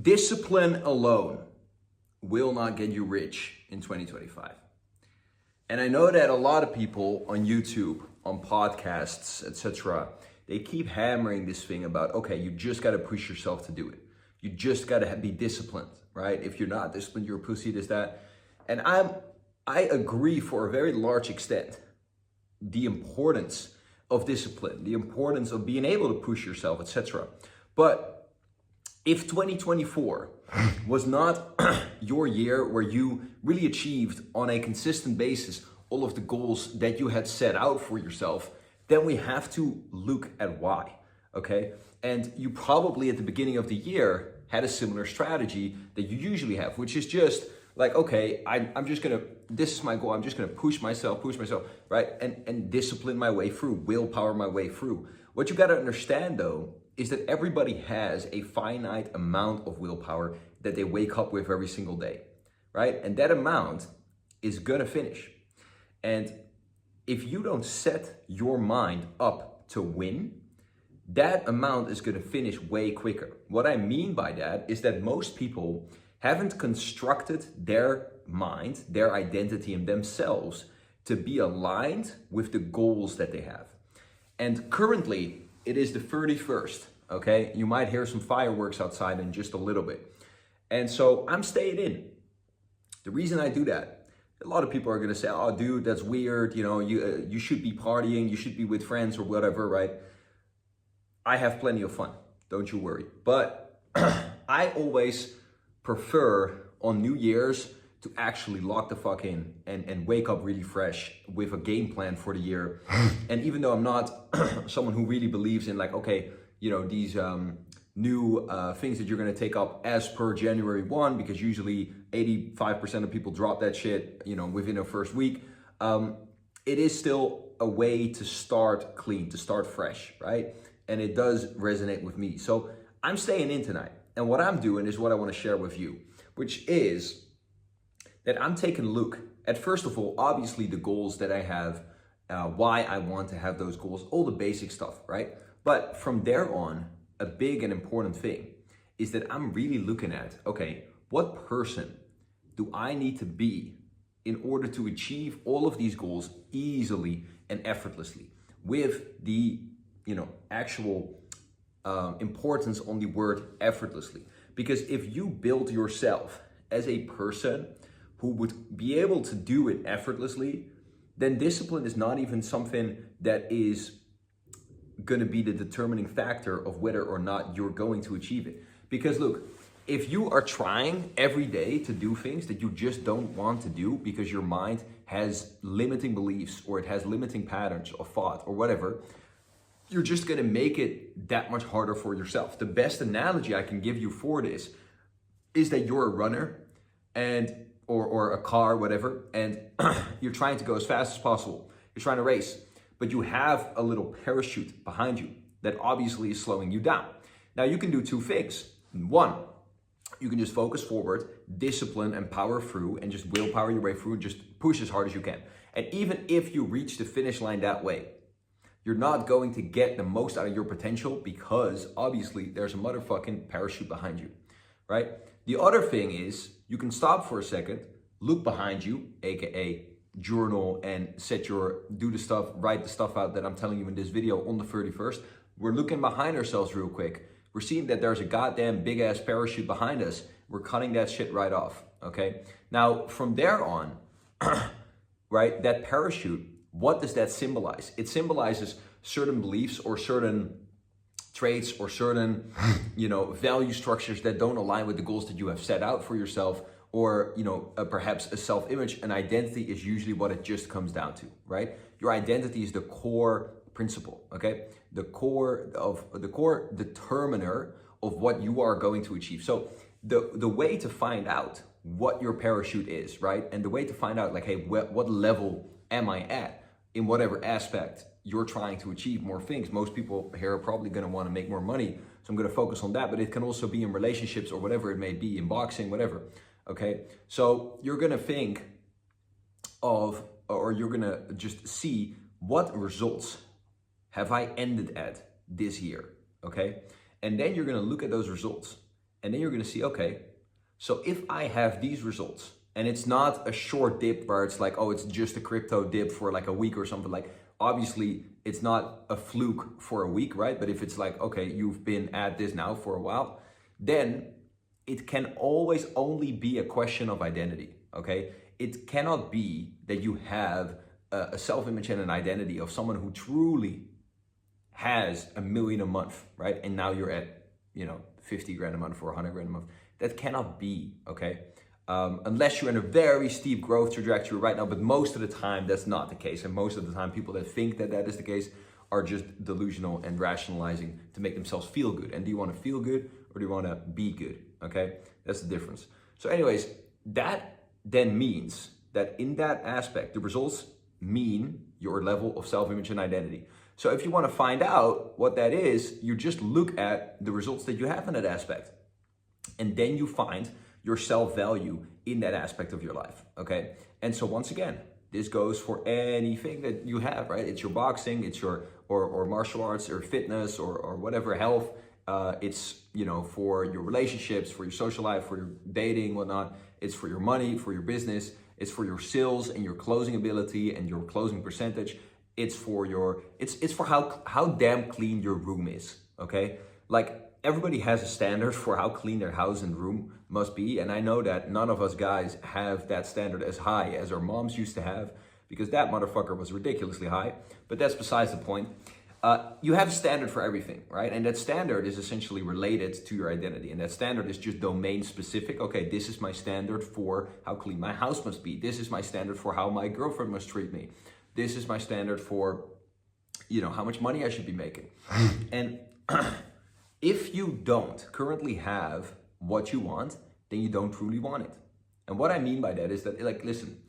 Discipline alone will not get you rich in 2025. And I know that a lot of people on YouTube, on podcasts, etc., they keep hammering this thing about, okay, you just got to push yourself to do it. You just got to be disciplined, right? If you're not disciplined, you're a pussy, this, that. And I agree for a very large extent the importance of discipline, the importance of being able to push yourself, etc. But if 2024 was not your year where you really achieved on a consistent basis all of the goals that you had set out for yourself, then we have to look at why, okay? And you probably at the beginning of the year had a similar strategy that you usually have, which is just like, okay, I'm just gonna, this is my goal, I'm just gonna push myself, right? And discipline my way through, willpower my way through. What you gotta understand though, is that everybody has a finite amount of willpower that they wake up with every single day, right? And that amount is gonna finish. And if you don't set your mind up to win, that amount is gonna finish way quicker. What I mean by that is that most people haven't constructed their mind, their identity and themselves to be aligned with the goals that they have. And currently, it is the 31st, okay? You might hear some fireworks outside in just a little bit. And so I'm staying in. The reason I do that, a lot of people are gonna say, oh dude, that's weird, you know, you should be partying, you should be with friends or whatever, right? I have plenty of fun, don't you worry. But I always prefer on New Year's to actually lock the fuck in and wake up really fresh with a game plan for the year. And even though I'm not someone who really believes in like, okay, you know, these new things that you're gonna take up as per January 1, because usually 85% of people drop that shit, you know, within their first week. It is still a way to start clean, to start fresh, right? And it does resonate with me. So I'm staying in tonight. And what I'm doing is what I want to share with you, which is that I'm taking a look at, first of all, obviously the goals that I have, why I want to have those goals, all the basic stuff, right? But from there on, a big and important thing is that I'm really looking at, okay, what person do I need to be in order to achieve all of these goals easily and effortlessly with the, you know, actual importance on the word effortlessly. Because if you build yourself as a person who would be able to do it effortlessly, then discipline is not even something that is going to be the determining factor of whether or not you're going to achieve it. Because look, if you are trying every day to do things that you just don't want to do because your mind has limiting beliefs or it has limiting patterns of thought or whatever, you're just gonna make it that much harder for yourself. The best analogy I can give you for this is that you're a runner and or a car, whatever, and you're trying to go as fast as possible. You're trying to race, but you have a little parachute behind you that obviously is slowing you down. Now you can do two things. One, you can just focus forward, discipline and power through and just willpower your way through and just push as hard as you can. And even if you reach the finish line that way, you're not going to get the most out of your potential because obviously there's a motherfucking parachute behind you, right? The other thing is you can stop for a second, look behind you, AKA journal and do the stuff, write the stuff out that I'm telling you in this video on the 31st. We're looking behind ourselves real quick. We're seeing that there's a goddamn big ass parachute behind us. We're cutting that shit right off, okay? Now from there on, right, that parachute, what does that symbolize? It symbolizes certain beliefs or certain traits or certain, you know, value structures that don't align with the goals that you have set out for yourself, or, you know, perhaps a self-image. An identity is usually what it just comes down to, right? Your identity is the core principle, okay? The core determiner of what you are going to achieve. So the way to find out what your parachute is, right? And the way to find out like, hey, what level am I at in whatever aspect you're trying to achieve more things. Most people here are probably going to want to make more money. So I'm going to focus on that, but it can also be in relationships or whatever it may be, in boxing, whatever. Okay. So you're going to think of, or you're going to just see what results have I ended at this year. Okay. And then you're going to look at those results And then you're gonna see, okay, so if I have these results, and it's not a short dip where it's like, oh, it's just a crypto dip for like a week or something, like obviously it's not a fluke for a week, right? But if it's like, okay, you've been at this now for a while, then it can always only be a question of identity, okay? It cannot be that you have a self-image and an identity of someone who truly has $1 million a month, right? And now you're at, 50 grand a month or 100 grand a month. That cannot be, okay? Unless you're in a very steep growth trajectory right now, but most of the time that's not the case. And most of the time people that think that that is the case are just delusional and rationalizing to make themselves feel good. And do you want to feel good or do you want to be good? Okay, that's the difference. So anyways, that then means that in that aspect, the results mean your level of self-image and identity. So if you want to find out what that is, you just look at the results that you have in that aspect. And then you find your self-value in that aspect of your life, okay? And so once again, this goes for anything that you have, right? It's your boxing, it's your, or martial arts, or fitness, or whatever, health. It's, for your relationships, for your social life, for your dating, whatnot. It's for your money, for your business. It's for your sales and your closing ability and your closing percentage. It's for your, it's for how damn clean your room is, okay? Like, everybody has a standard for how clean their house and room must be. And I know that none of us guys have that standard as high as our moms used to have, because that motherfucker was ridiculously high. But that's besides the point. You have a standard for everything, right? And that standard is essentially related to your identity. And that standard is just domain specific. Okay, this is my standard for how clean my house must be. This is my standard for how my girlfriend must treat me. This is my standard for, how much money I should be making. And if you don't currently have what you want, then you don't truly want it. And what I mean by that is that, like, listen,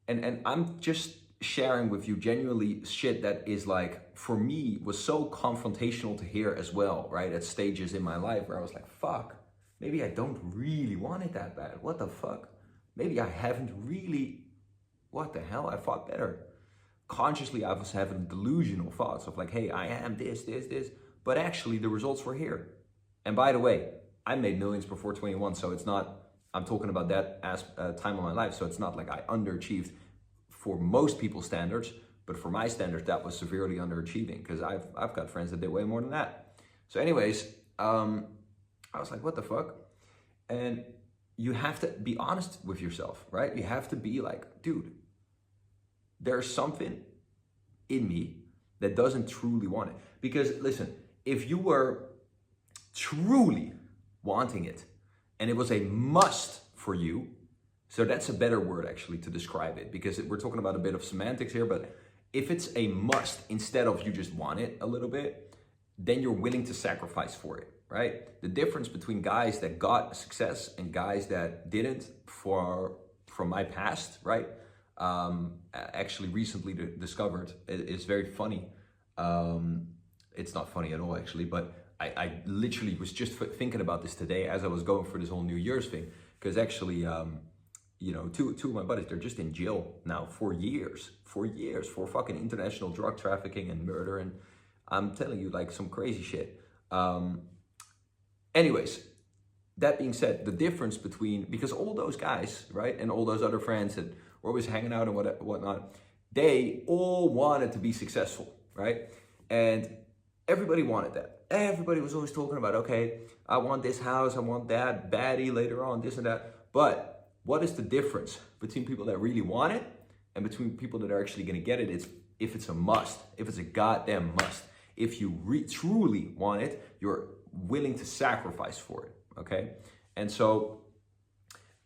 and I'm just sharing with you genuinely shit that is like, for me, was so confrontational to hear as well, right? At stages in my life where I was like, fuck, maybe I don't really want it that bad. What the fuck? Maybe I haven't really, what the hell? I thought better. Consciously, I was having delusional thoughts of like, hey, I am this. But actually, the results were here. And by the way, I made millions before 21, so it's not, I'm talking about that time of my life, so it's not like I underachieved for most people's standards, but for my standards, that was severely underachieving, because I've got friends that did way more than that. So anyways, I was like, what the fuck? And you have to be honest with yourself, right? You have to be like, dude, there's something in me that doesn't truly want it. Because listen, if you were truly wanting it and it was a must for you, so that's a better word actually to describe it, because we're talking about a bit of semantics here, but if it's a must instead of you just want it a little bit, then you're willing to sacrifice for it, right? The difference between guys that got success and guys that didn't, from my past, right? Actually recently discovered, is very funny. It's not funny at all actually, but I literally was just thinking about this today as I was going for this whole New Year's thing, because actually, two of my buddies, they're just in jail now for years for fucking international drug trafficking and murder, and I'm telling you, like, some crazy shit. Anyways, that being said, the difference between, because all those guys, right, and all those other friends that were always hanging out and whatnot, they all wanted to be successful, right? And everybody wanted that. Everybody was always talking about, okay, I want this house, I want that baddie later on, this and that. But what is the difference between people that really want it and between people that are actually going to get it? It's if it's a must, if it's a goddamn must. If you truly want it, you're willing to sacrifice for it, okay? And so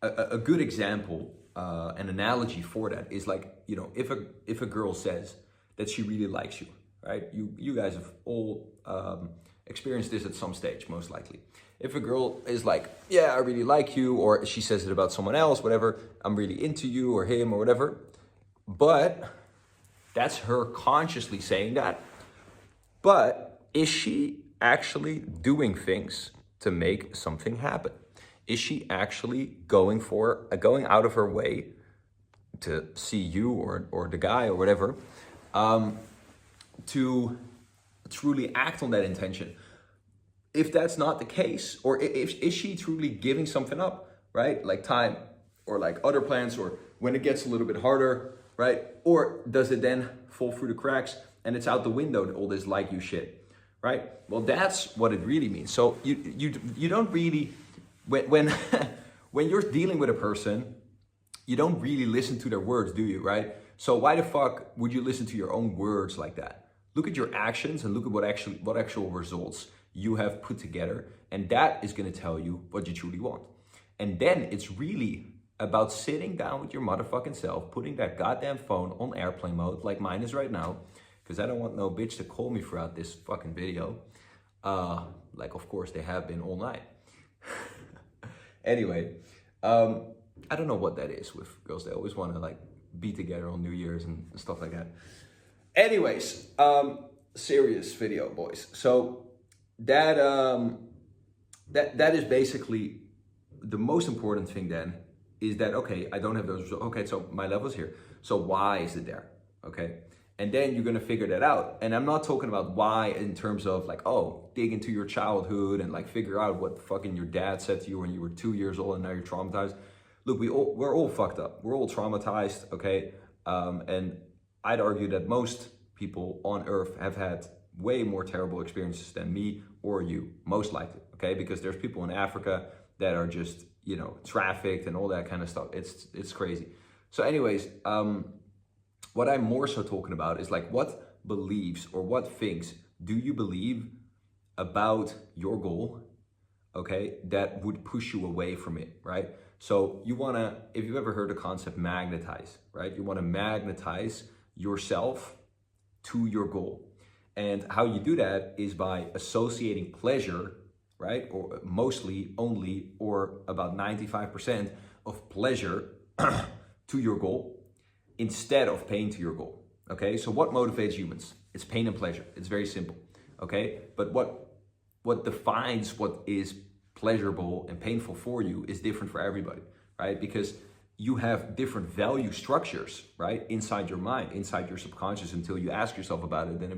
a good example, an analogy for that is like, if a girl says that she really likes you, right? You guys have all experienced this at some stage, most likely. If a girl is like, yeah, I really like you, or she says it about someone else, whatever, I'm really into you or him or whatever, but that's her consciously saying that. But is she actually doing things to make something happen? Is she actually going out of her way to see you or the guy or whatever, to truly act on that intention? if that's not the case, or if is she truly giving something up, right? Like time or like other plans, or when it gets a little bit harder, right? Or does it then fall through the cracks and it's out the window, all this like you shit, right? Well, that's what it really means. So you don't really, when when you're dealing with a person, you don't really listen to their words, do you, right? So why the fuck would you listen to your own words like that? Look at your actions and look at what actual results you have put together, and that is going to tell you what you truly want. And then it's really about sitting down with your motherfucking self, putting that goddamn phone on airplane mode like mine is right now, because I don't want no bitch to call me throughout this fucking video. Like, of course, they have been all night. Anyway, I don't know what that is with girls. They always want to like be together on New Year's and stuff like that. Anyways, serious video, boys. So that is basically the most important thing then, is that, okay, I don't have those results. Okay, so my level's here. So why is it there? Okay. And then you're going to figure that out. And I'm not talking about why in terms of like, oh, dig into your childhood and like figure out what fucking your dad said to you when you were 2 years old and now you're traumatized. Look, we're all fucked up. We're all traumatized, okay? And I'd argue that most people on earth have had way more terrible experiences than me or you, most likely, okay? Because there's people in Africa that are just, you know, trafficked and all that kind of stuff. It's crazy. So anyways, what I'm more so talking about is like, what beliefs or what things do you believe about your goal, okay, that would push you away from it, right? So you wanna, if you've ever heard the concept magnetize, right? You wanna magnetize yourself to your goal. And how you do that is by associating pleasure, right? Or mostly, only, or about 95% of pleasure to your goal instead of pain to your goal, okay? So what motivates humans? It's pain and pleasure. It's very simple, okay? But what defines what is pleasurable and painful for you is different for everybody, right? Because you have different value structures, right? Inside your mind, inside your subconscious, until you ask yourself about it, then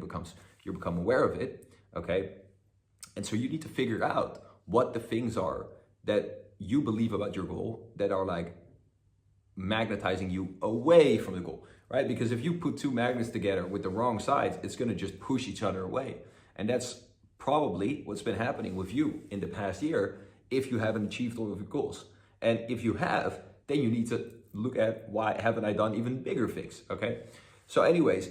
you become aware of it, okay? And so you need to figure out what the things are that you believe about your goal that are like magnetizing you away from the goal, right? Because if you put two magnets together with the wrong sides, it's gonna just push each other away. And that's probably what's been happening with you in the past year if you haven't achieved all of your goals. And if you have, then you need to look at why haven't I done even bigger things, okay? So anyways,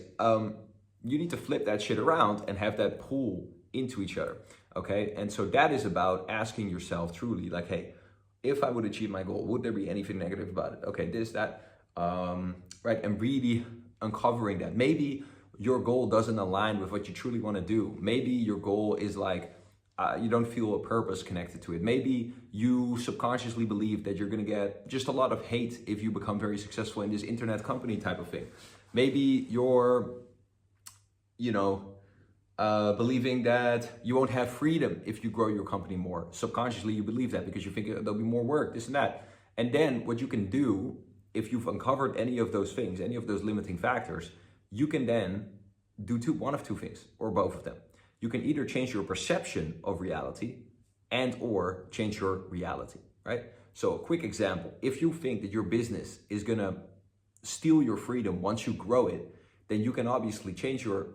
you need to flip that shit around and have that pull into each other, okay? And so that is about asking yourself truly like, hey, if I would achieve my goal, would there be anything negative about it? Okay, this, that, right? And really uncovering that. Maybe your goal doesn't align with what you truly want to do. Maybe your goal is like, you don't feel a purpose connected to it. Maybe you subconsciously believe that you're going to get just a lot of hate if you become very successful in this internet company type of thing. Maybe you're, you know, believing that you won't have freedom if you grow your company more. Subconsciously, you believe that because you think there'll be more work, this and that. And then what you can do, if you've uncovered any of those things, any of those limiting factors, you can then do one of two things, or both of them. You can either change your perception of reality and or change your reality, right? So a quick example, if you think that your business is gonna steal your freedom once you grow it, then you can obviously change your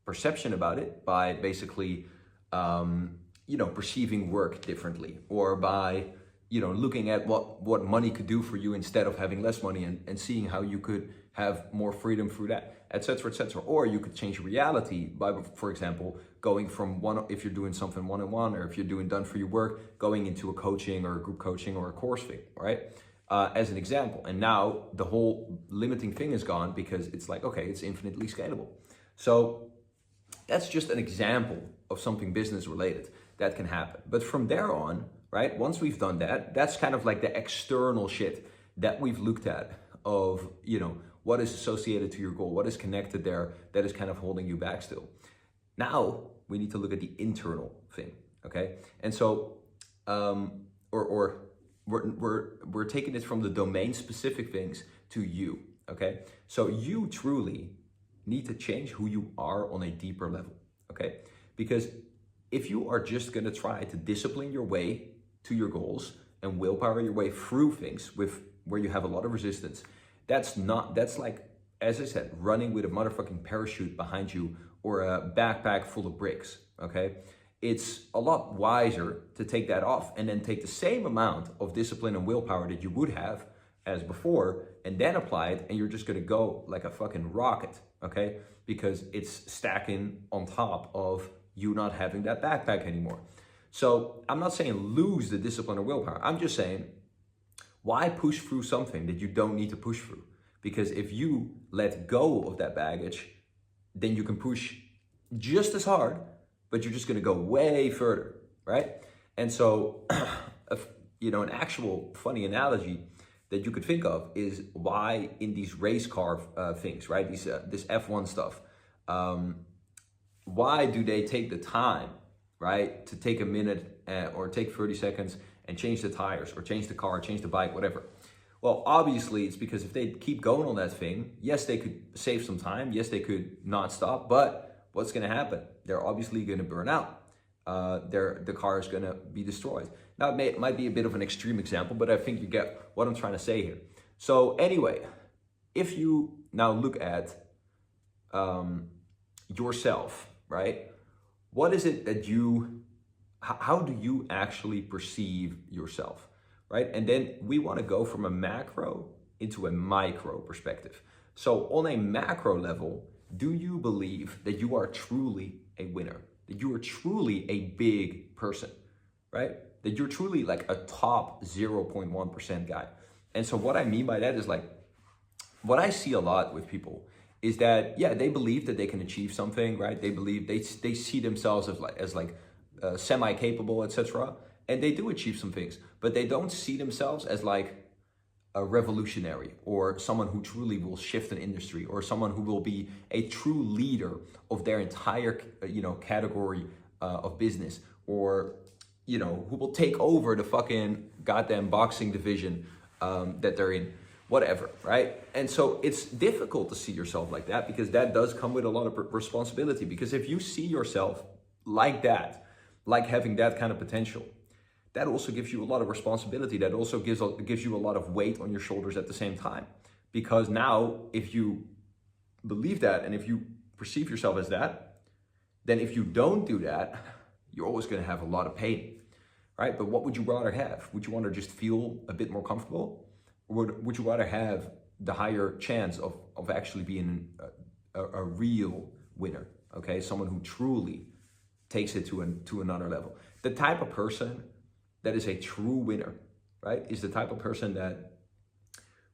perception about it by basically, you know, perceiving work differently, or by, you know, looking at what money could do for you instead of having less money, and seeing how you could have more freedom through that, etc., etc. Or you could change reality by, for example, going from if you're doing something one-on-one, or if you're doing done for you work, going into a coaching or a group coaching or a course thing, right? As an example. And now the whole limiting thing is gone, because it's like, okay, it's infinitely scalable. So that's just an example of something business related that can happen. But from there on, right, once we've done that, that's kind of like the external shit that we've looked at of, you know, what is associated to your goal, what is connected there that is kind of holding you back still. Now we need to look at the internal thing, okay? And so, we're taking it from the domain specific things to you, okay? So you truly need to change who you are on a deeper level, okay? Because if you are just gonna try to discipline your way to your goals and willpower your way through things where you have a lot of resistance, that's like, as I said, running with a motherfucking parachute behind you or a backpack full of bricks, okay? It's a lot wiser to take that off and then take the same amount of discipline and willpower that you would have as before and then apply it, and you're just gonna go like a fucking rocket, okay? Because it's stacking on top of you not having that backpack anymore. So I'm not saying lose the discipline or willpower. I'm just saying, why push through something that you don't need to push through? Because if you let go of that baggage, then you can push just as hard, but you're just gonna go way further, right? And so, an actual funny analogy that you could think of is why in these race car things, right? This F1 stuff, why do they take the time, right, to take a minute or take 30 seconds and change the tires or change the car, change the bike, whatever? Well, obviously it's because if they keep going on that thing, yes, they could save some time. Yes, they could not stop, but what's gonna happen? They're obviously gonna burn out. The car is gonna be destroyed. Now, it might be a bit of an extreme example, but I think you get what I'm trying to say here. So anyway, if you now look at yourself, right? What is it that how do you actually perceive yourself, right? And then we want to go from a macro into a micro perspective. So on a macro level, do you believe that you are truly a winner? That you are truly a big person, right? That you're truly like a top 0.1% guy. And so what I mean by that is like, what I see a lot with people is that, yeah, they believe that they can achieve something, right? They believe they see themselves as semi-capable, etc. And they do achieve some things, but they don't see themselves as like a revolutionary or someone who truly will shift an industry or someone who will be a true leader of their entire, category of business, or, who will take over the fucking goddamn boxing division that they're in. Whatever, right? And so it's difficult to see yourself like that, because that does come with a lot of responsibility. Because if you see yourself like that, like having that kind of potential, that also gives you a lot of responsibility. That also gives you a lot of weight on your shoulders at the same time. Because now, if you believe that and if you perceive yourself as that, then if you don't do that, you're always going to have a lot of pain, right? But what would you rather have? Would you want to just feel a bit more comfortable? Or would you rather have the higher chance of actually being a real winner, okay? Someone who truly takes it to another level. The type of person that is a true winner, right, is the type of person that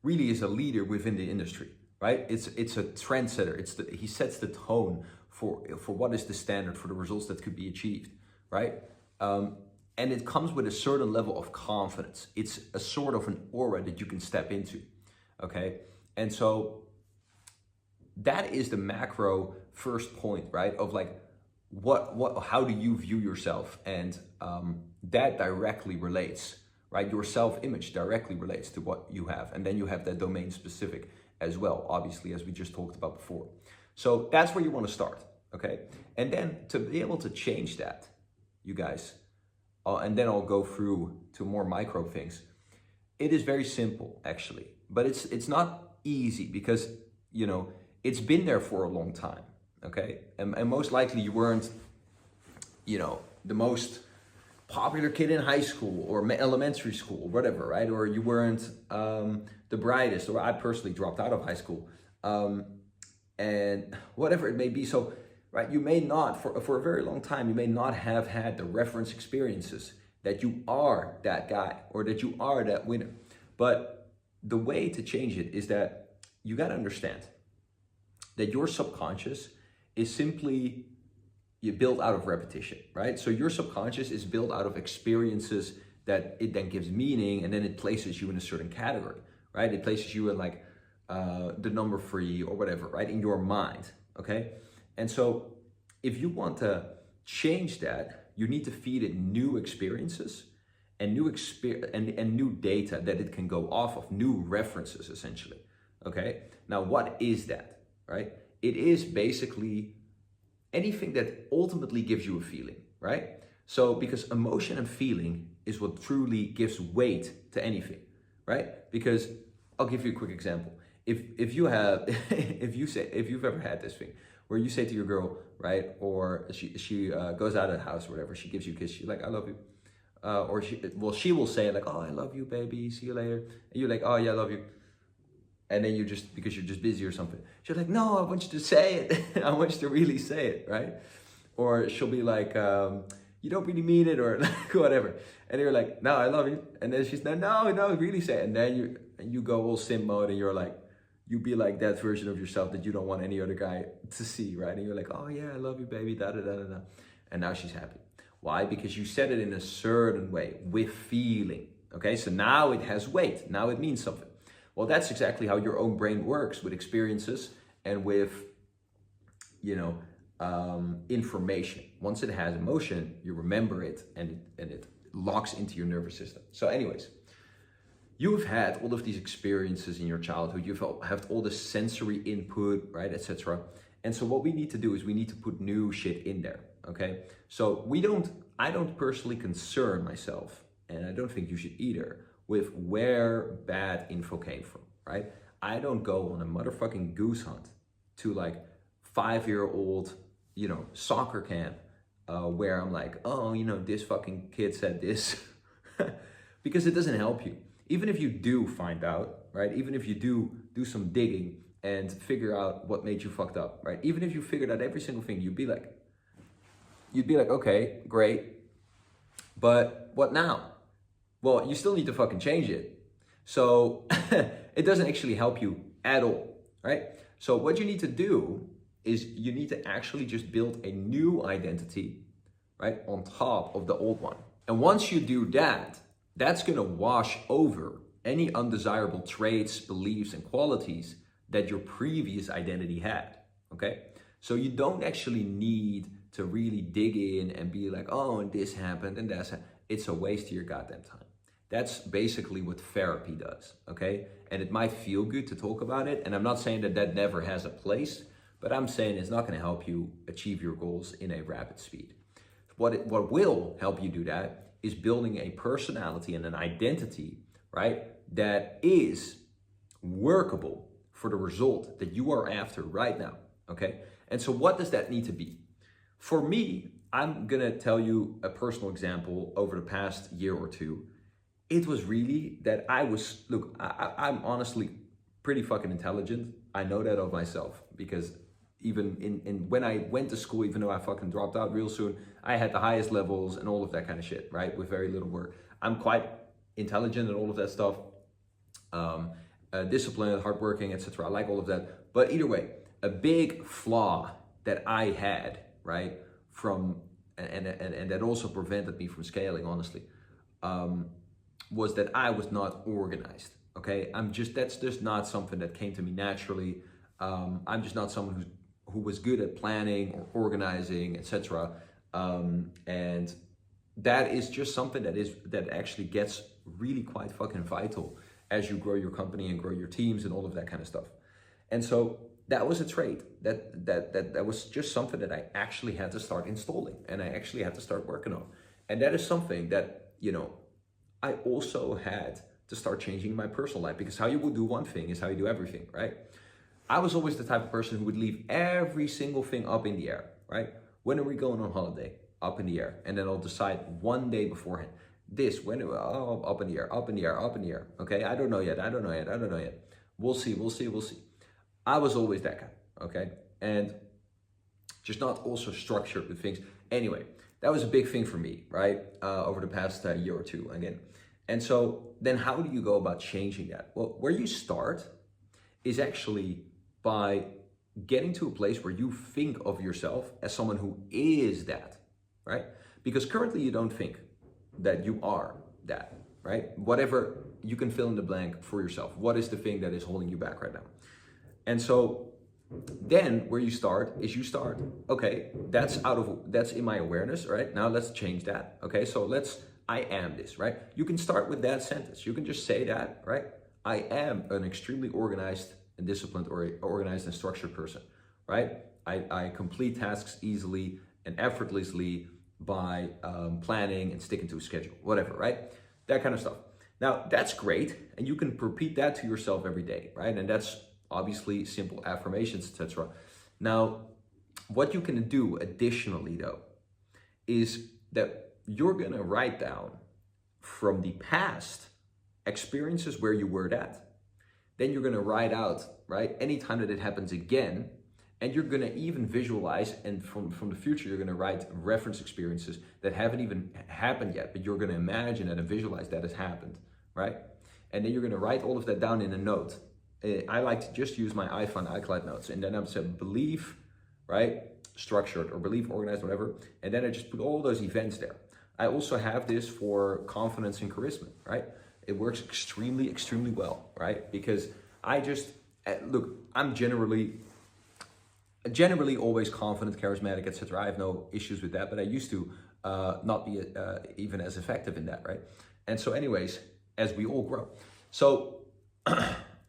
really is a leader within the industry, right? It's a trendsetter. He sets the tone for what is the standard for the results that could be achieved, right? And it comes with a certain level of confidence. It's a sort of an aura that you can step into, okay? And so that is the macro first point, right? Of like, how do you view yourself? And that directly relates, right? Your self-image directly relates to what you have. And then you have that domain specific as well, obviously, as we just talked about before. So that's where you want to start, okay? And then to be able to change that, you guys, and then I'll go through to more micro things. It is very simple, actually, but it's not easy because, it's been there for a long time, okay? And most likely you weren't, the most popular kid in high school or elementary school, whatever, right? Or you weren't the brightest, or I personally dropped out of high school, and whatever it may be. So, right, you may not, for a very long time, you may not have had the reference experiences that you are that guy or that you are that winner. But the way to change it is that you got to understand that your subconscious is simply built out of repetition, right? So your subconscious is built out of experiences that it then gives meaning, and then it places you in a certain category, right? It places you in like the number 3 or whatever, right? In your mind, okay? And so if you want to change that, you need to feed it new experiences and new data that it can go off of, new references essentially, okay? Now, what is that, right? It is basically anything that ultimately gives you a feeling, right? So because emotion and feeling is what truly gives weight to anything, right? Because I'll give you a quick example. If you have if you've ever had this thing where you say to your girl, right, or she goes out of the house or whatever, she gives you a kiss, she's like, I love you. Or she will say like, oh, I love you, baby, see you later. And you're like, oh yeah, I love you. And then because you're just busy or something, she's like, no, I want you to say it. I want you to really say it, right? Or she'll be like, you don't really mean it, or like whatever. And you're like, no, I love you. And then she's like, no, really say it. And then you go all sim mode, and you're like, you be like that version of yourself that you don't want any other guy to see, right? And you're like, oh yeah, I love you, baby, da da da da da. And now she's happy. Why? Because you said it in a certain way, with feeling. Okay, so now it has weight. Now it means something. Well, that's exactly how your own brain works with experiences and with, information. Once it has emotion, you remember it, and it locks into your nervous system. So anyways, you've had all of these experiences in your childhood. You've had all the sensory input, right, etc. And so what we need to do is we need to put new shit in there, okay? So I don't personally concern myself, and I don't think you should either, with where bad info came from, right? I don't go on a motherfucking goose hunt to like 5-year-old, soccer camp where I'm like, oh, this fucking kid said this, because it doesn't help you. Even if you do find out, right? Even if you do some digging and figure out what made you fucked up, right? Even if you figured out every single thing, you'd be like, okay, great, but what now? Well, you still need to fucking change it. So it doesn't actually help you at all, right? So what you need to do is you need to actually just build a new identity, right, on top of the old one. And once you do that, that's gonna wash over any undesirable traits, beliefs, and qualities that your previous identity had, okay? So you don't actually need to really dig in and be like, oh, and this happened and that's happened. It's a waste of your goddamn time. That's basically what therapy does, okay? And it might feel good to talk about it, and I'm not saying that never has a place, but I'm saying it's not gonna help you achieve your goals in a rapid speed. What will help you do that is building a personality and an identity, right, that is workable for the result that you are after right now, okay? And so what does that need to be? For me, I'm gonna tell you a personal example over the past year or two. It was really that I'm honestly pretty fucking intelligent. I know that of myself, because even when I went to school, even though I fucking dropped out real soon, I had the highest levels and all of that kind of shit, right? With very little work. I'm quite intelligent and all of that stuff. Disciplined, hardworking, etc. I like all of that. But either way, a big flaw that I had, right, and that also prevented me from scaling, honestly, was that I was not organized. Okay, that's just not something that came to me naturally. I'm just not someone who was good at planning or organizing, etc. And that is just something that actually gets really quite fucking vital as you grow your company and grow your teams and all of that kind of stuff. And so that was a trait that was just something that I actually had to start installing, and I actually had to start working on. And that is something that, I also had to start changing my personal life, because how you will do one thing is how you do everything, right? I was always the type of person who would leave every single thing up in the air, right? When are we going on holiday? Up in the air. And then I'll decide one day beforehand. Up in the air, up in the air, up in the air. Okay, I don't know yet. We'll see. I was always that guy, okay? And just not also structured with things. Anyway, that was a big thing for me, right? Over the past year or two, again. And so then how do you go about changing that? Well, where you start is actually by getting to a place where you think of yourself as someone who is that, right? Because currently you don't think that you are that, right? Whatever, you can fill in the blank for yourself. What is the thing that is holding you back right now? And so then where you start is okay, that's in my awareness, right? Now let's change that. Okay, so I am this, right? You can start with that sentence. You can just say that, right? I am an extremely organized and disciplined, or organized and structured person, right? I complete tasks easily and effortlessly. by planning and sticking to a schedule, whatever, right? That kind of stuff. Now, that's great, and you can repeat that to yourself every day, right? And that's obviously simple affirmations, etc. Now, what you can do additionally, though, is that you're gonna write down from the past experiences where you were at. Then you're gonna write out, right, anytime that it happens again, and you're gonna even visualize, and from the future, you're gonna write reference experiences that haven't even happened yet, but you're gonna imagine that and visualize that has happened, right? And then you're gonna write all of that down in a note. I like to just use my iPhone iCloud notes, and then I'm saying believe, right, structured, or believe organized, whatever, and then I just put all those events there. I also have this for confidence and charisma, right? It works extremely, extremely well, right? Because I just, look, I'm generally always confident, charismatic, etc. I have no issues with that, but I used to not be even as effective in that, right? And so anyways, as we all grow. So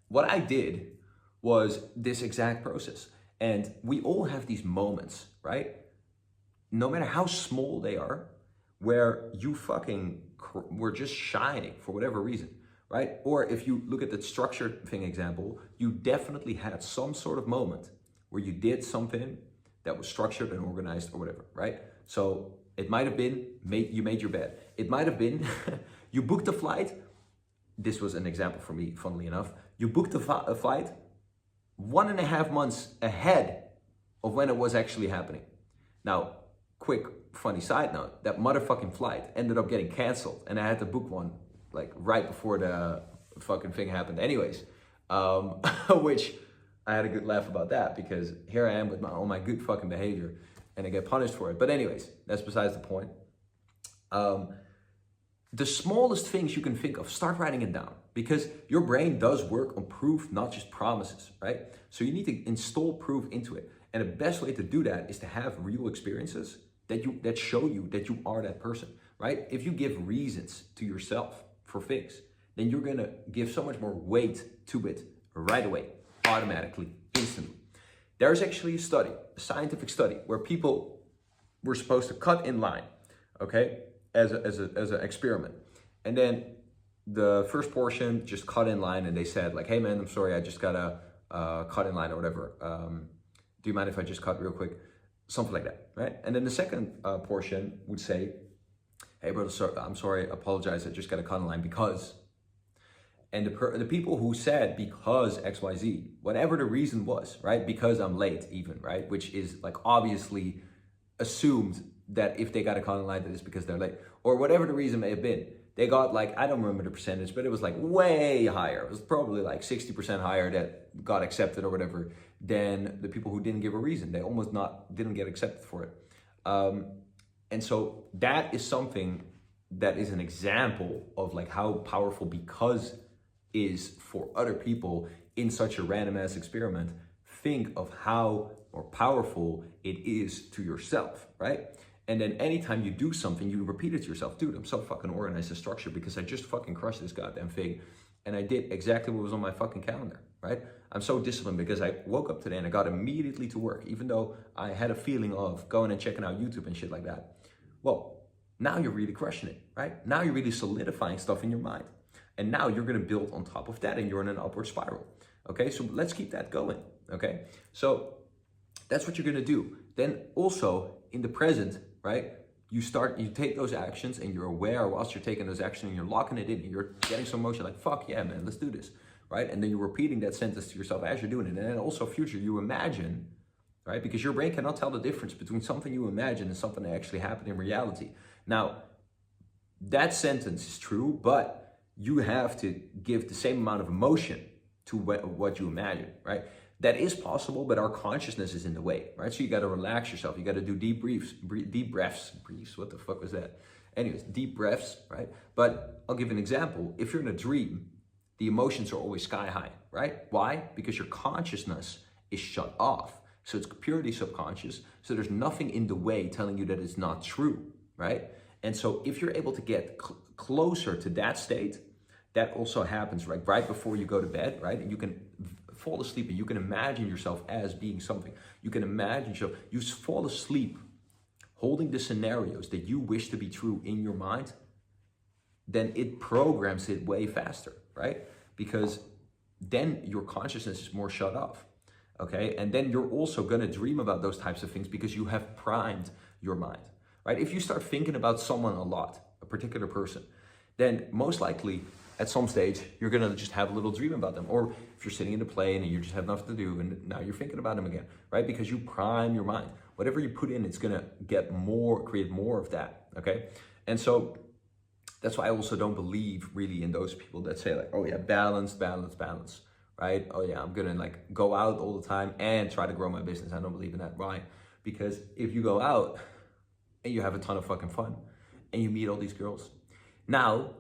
what I did was this exact process. And we all have these moments, right? No matter how small they are, where you were just shining for whatever reason, right? Or if you look at the structured thing example, you definitely had some sort of moment where you did something that was structured and organized or whatever, right? So it might have been you made your bed. It might have been you booked a flight. This was an example for me, funnily enough. You booked a flight 1.5 months ahead of when it was actually happening. Now, quick funny side note, that motherfucking flight ended up getting canceled, and I had to book one like right before the fucking thing happened anyways, which I had a good laugh about that, because here I am with all my good fucking behavior and I get punished for it. But anyways, that's besides the point. The smallest things you can think of, start writing it down, because your brain does work on proof, not just promises, right? So you need to install proof into it. And the best way to do that is to have real experiences that show you that you are that person, right? If you give reasons to yourself for things, then you're gonna give so much more weight to it right away, automatically, instantly. There's actually a study, a scientific study, where people were supposed to cut in line, okay, as an experiment. And then the first portion just cut in line, and they said like, hey man, I'm sorry, I just gotta cut in line or whatever. Do you mind if I just cut real quick? Something like that, right? And then the second portion would say, hey brother, I'm sorry, apologize, I just got to cut in line because. And the people who said because XYZ, whatever the reason was, right? Because I'm late even, right? Which is like obviously assumed that if they got to cut in line, that it's because they're late. Or whatever the reason may have been. They got like, I don't remember the percentage, but it was like way higher. It was probably like 60% higher that got accepted or whatever than the people who didn't give a reason. They almost didn't get accepted for it. And so that is something that is an example of like how powerful because is for other people in such a random ass experiment. Think of how more powerful it is to yourself, right? And then anytime you do something, you repeat it to yourself. Dude, I'm so fucking organized and structured because I just fucking crushed this goddamn thing. And I did exactly what was on my fucking calendar, right? I'm so disciplined because I woke up today and I got immediately to work, even though I had a feeling of going and checking out YouTube and shit like that. Well, now you're really crushing it, right? Now you're really solidifying stuff in your mind. And now you're gonna build on top of that and you're in an upward spiral, okay? So let's keep that going, okay? So that's what you're gonna do. Then also in the present, right? You take those actions and you're aware whilst you're taking those actions and you're locking it in and you're getting some motion like, fuck yeah, man, let's do this, right? And then you're repeating that sentence to yourself as you're doing it. And then also future, you imagine, right? Because your brain cannot tell the difference between something you imagine and something that actually happened in reality. Now, that sentence is true, but you have to give the same amount of emotion to what you imagine, right? That is possible, but our consciousness is in the way, right? So you got to relax yourself. You got to do deep breaths, what the fuck was that? Anyways, deep breaths, right? But I'll give an example. If you're in a dream, the emotions are always sky high, right? Why? Because your consciousness is shut off. So it's purely subconscious. So there's nothing in the way telling you that it's not true, right? And so if you're able to get closer to that state, that also happens right before you go to bed, right? And you can fall asleep and you can imagine yourself as being something. You can imagine yourself, you fall asleep holding the scenarios that you wish to be true in your mind, then it programs it way faster, right? Because then your consciousness is more shut off, okay? And then you're also gonna dream about those types of things because you have primed your mind, right? If you start thinking about someone a lot, a particular person, then most likely at some stage, you're gonna just have a little dream about them. Or if you're sitting in a plane and you just have nothing to do and now you're thinking about them again, right? Because you prime your mind. Whatever you put in, it's gonna create more of that, okay? And so that's why I also don't believe really in those people that say like, oh yeah, balance, right? Oh yeah, I'm gonna like go out all the time and try to grow my business. I don't believe in that. Why? Because if you go out and you have a ton of fucking fun and you meet all these girls, now,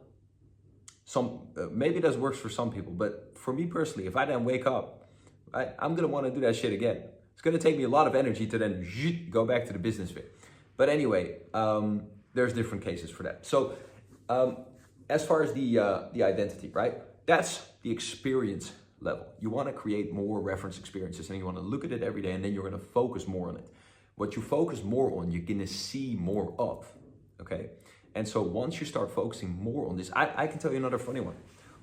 maybe that works for some people, but for me personally, if I then wake up, I'm gonna wanna do that shit again. It's gonna take me a lot of energy to then go back to the business bit. But anyway, there's different cases for that. So as far as the identity, right? That's the experience level. You wanna create more reference experiences and you wanna look at it every day and then you're gonna focus more on it. What you focus more on, you're gonna see more of, okay? And so once you start focusing more on this, I can tell you another funny one.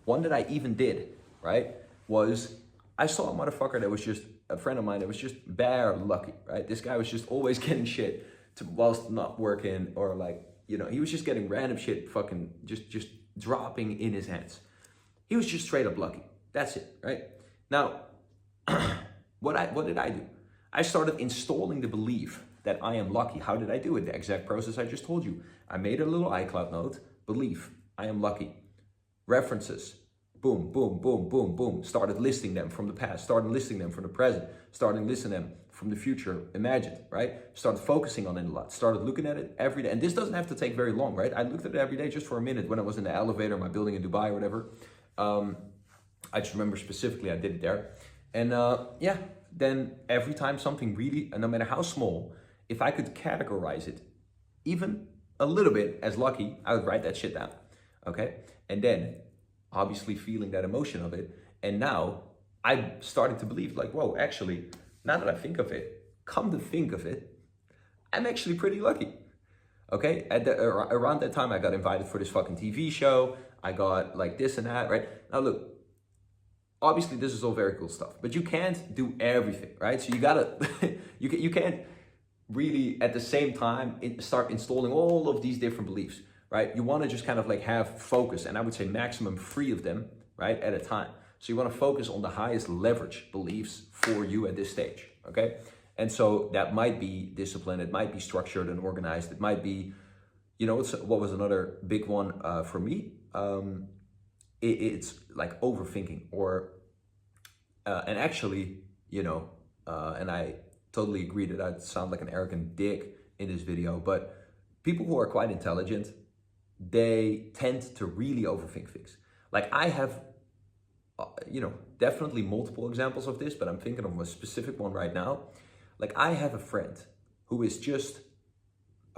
One that I even did, right, was I saw a motherfucker that was just a friend of mine that was just bare lucky, right? This guy was just always getting shit whilst not working, or like, you know, he was just getting random shit fucking just dropping in his hands. He was just straight up lucky. That's it, right? Now, what did I do? I started installing the belief that I am lucky. How did I do it? The exact process I just told you. I made a little iCloud note, belief, I am lucky. References, boom, boom, boom, boom, boom. Started listing them from the past, started listing them from the present, started listing them from the future, imagined, right? Started focusing on it a lot, started looking at it every day. And this doesn't have to take very long, right? I looked at it every day just for a minute when I was in the elevator in my building in Dubai or whatever. I just remember specifically I did it there. And yeah, then every time something really, no matter how small, if I could categorize it even a little bit as lucky, I would write that shit down, okay? And then obviously feeling that emotion of it. And now I started to believe like, whoa, actually, now that I think of it, come to think of it, I'm actually pretty lucky, okay? Around that time, I got invited for this fucking TV show. I got like this and that, right? Now look, obviously this is all very cool stuff, but you can't do everything, right? So you gotta, you can't really at the same time start installing all of these different beliefs, right? You wanna just kind of like have focus, and I would say maximum 3 of them, right, at a time. So you wanna focus on the highest leverage beliefs for you at this stage, okay? And so that might be discipline, it might be structured and organized, it might be, you know, what was another big one for me? It's like overthinking, or, and actually, you know, and I totally agree that I sound like an arrogant dick in this video, but people who are quite intelligent, they tend to really overthink things. Like I have, you know, definitely multiple examples of this, but I'm thinking of a specific one right now. Like I have a friend who is just,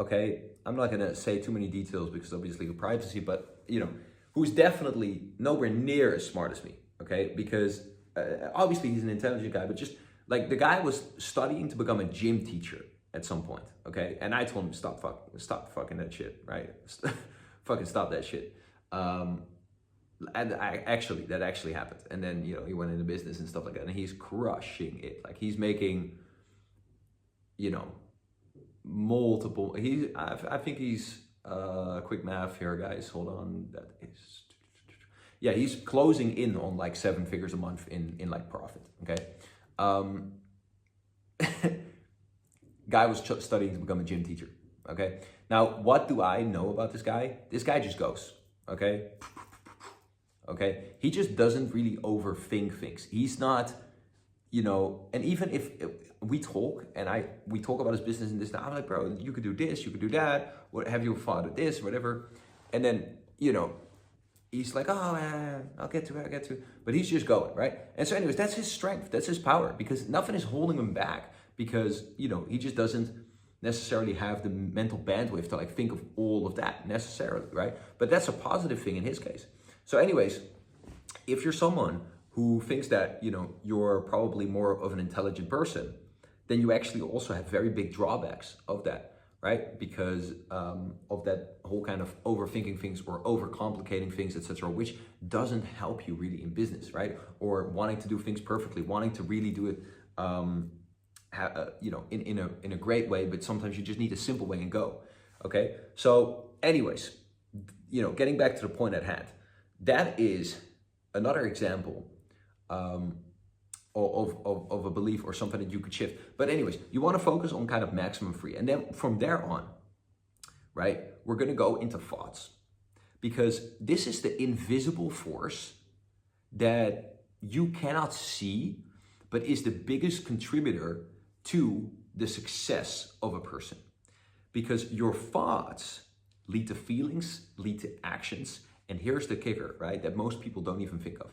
okay, I'm not gonna say too many details because obviously of privacy, but you know, who's definitely nowhere near as smart as me, okay? Because obviously he's an intelligent guy, but just like the guy was studying to become a gym teacher at some point, okay? And I told him, stop fucking that shit, right? Fucking stop that shit. And that actually happened. And then, you know, he went into business and stuff like that, and he's crushing it. Like he's making, you know, multiple, I think he's, quick math here, guys, hold on, that is, yeah, he's closing in on like 7 figures a month in like profit, okay? Guy was studying to become a gym teacher, okay? Now, what do I know about this guy? This guy just goes, okay? Okay, he just doesn't really overthink things. He's not, you know, and even if we talk and we talk about his business and this, and I'm like, bro, you could do this, you could do that, what have you thought of this, whatever. And then, you know, he's like, oh, I'll get to it. But he's just going, right? And so anyways, that's his strength, that's his power, because nothing is holding him back, because, you know, he just doesn't necessarily have the mental bandwidth to like think of all of that necessarily, right? But that's a positive thing in his case. So anyways, if you're someone who thinks that, you know, you're probably more of an intelligent person, then you actually also have very big drawbacks of that. right? Because of that whole kind of overthinking things or overcomplicating things, etc., which doesn't help you really in business, right? Or wanting to do things perfectly, wanting to really do it, in a great way, but sometimes you just need a simple way and go. Okay. So, anyways, getting back to the point at hand, that is another example of a belief or something that you could shift. But anyways, you want to focus on kind of maximum free. And then from there on, right, we're going to go into thoughts, because this is the invisible force that you cannot see, but is the biggest contributor to the success of a person. Because your thoughts lead to feelings, lead to actions. And here's the kicker, right, that most people don't even think of.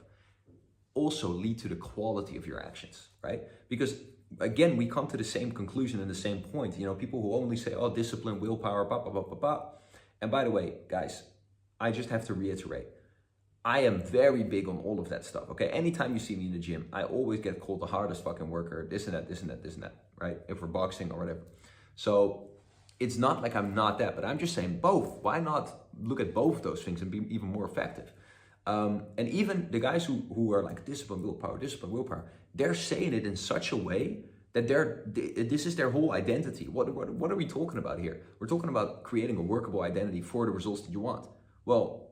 Also lead to the quality of your actions, right? Because again, we come to the same conclusion and the same point. People who only say, oh, discipline, willpower, blah, blah, blah, blah, blah. And by the way, guys, I just have to reiterate, I am very big on all of that stuff, okay? Anytime you see me in the gym, I always get called the hardest fucking worker, this and that, this and that, this and that, right? If we're boxing or whatever. So it's not like I'm not that, but I'm just saying both. Why not look at both of those things and be even more effective? And even the guys who are like discipline, willpower, they're saying it in such a way that this is their whole identity. What are we talking about here? We're talking about creating a workable identity for the results that you want. Well,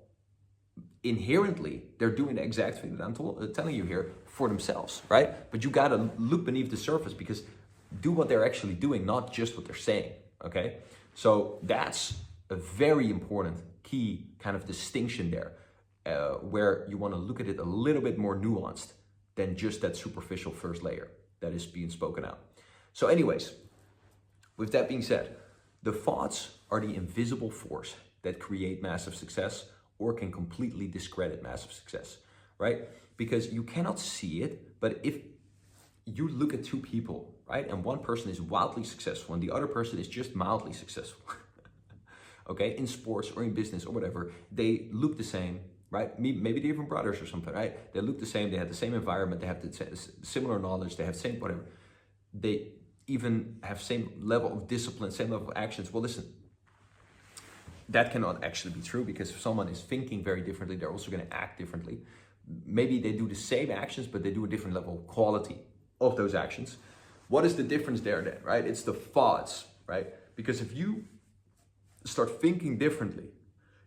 inherently, they're doing the exact thing that I'm telling you here for themselves, right? But you gotta look beneath the surface, because do what they're actually doing, not just what they're saying, okay? So that's a very important key kind of distinction there, where you wanna look at it a little bit more nuanced than just that superficial first layer that is being spoken out. So anyways, with that being said, the thoughts are the invisible force that create massive success or can completely discredit massive success, right? Because you cannot see it, but if you look at two people, right, and one person is wildly successful and the other person is just mildly successful, okay, in sports or in business or whatever, they look the same, right? Maybe they're even brothers or something, right? They look the same, they have the same environment, they have the similar knowledge, they have same whatever. They even have same level of discipline, same level of actions. Well, listen, that cannot actually be true, because if someone is thinking very differently, they're also going to act differently. Maybe they do the same actions, but they do a different level of quality of those actions. What is the difference there then, right? It's the thoughts, right? Because if you start thinking differently,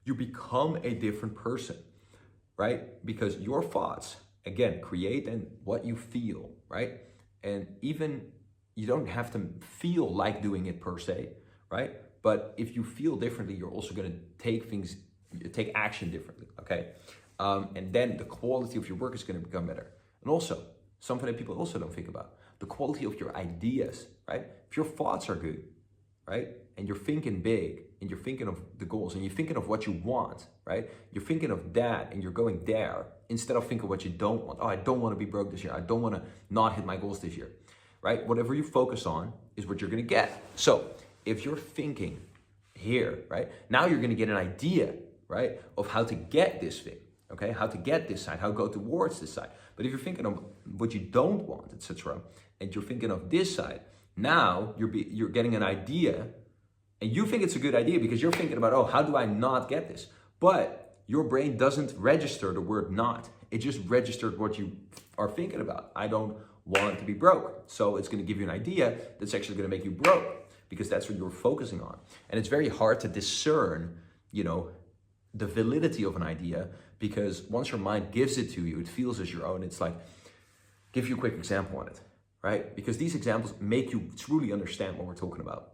you become a different person, right? Because your thoughts, again, create and what you feel, right? And even you don't have to feel like doing it per se, right? But if you feel differently, you're also going to take action differently, okay? And then the quality of your work is going to become better. And also, something that people also don't think about, the quality of your ideas, right? If your thoughts are good, right? And you're thinking big, and you're thinking of the goals, and you're thinking of what you want, right? You're thinking of that, and you're going there, instead of thinking what you don't want. Oh, I don't want to be broke this year. I don't want to not hit my goals this year, right? Whatever you focus on is what you're going to get. So if you're thinking here, right, now you're going to get an idea, right, of how to get this thing, okay, how to get this side, how to go towards this side. But if you're thinking of what you don't want, etc., and you're thinking of this side, now you're getting an idea, and you think it's a good idea because you're thinking about, oh, how do I not get this? But your brain doesn't register the word not. It just registered what you are thinking about. I don't want to be broke. So it's going to give you an idea that's actually going to make you broke, because that's what you're focusing on. And it's very hard to discern, the validity of an idea, because once your mind gives it to you, it feels as your own. It's like, give you a quick example on it, right? Because these examples make you truly understand what we're talking about.